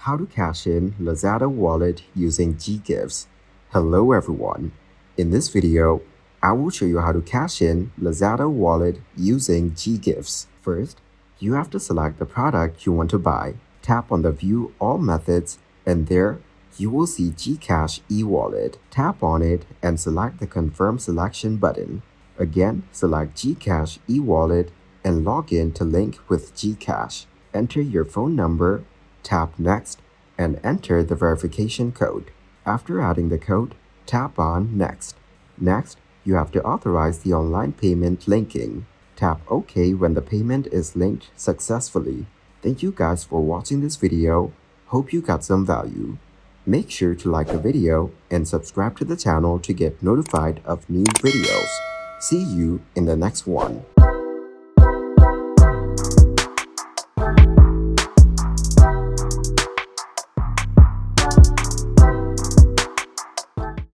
How to cash in Lazada wallet using Ggives. Hello everyone. In this video, I will show you how to cash in Lazada wallet using Ggives. First, you have to select the product you want to buy. Tap on the View All Methods and there you will see Gcash e-wallet. Tap on it and select the Confirm Selection button. Again, select Gcash e-wallet and log in to link with Gcash. Enter your phone number, tap Next, and enter the verification code. After adding the code, tap on Next. Next, you have to authorize the online payment linking. Tap OK when the payment is linked successfully. Thank you guys for watching this video. Hope you got some value. Make sure to like the video and subscribe to the channel to get notified of new videos. See you in the next one.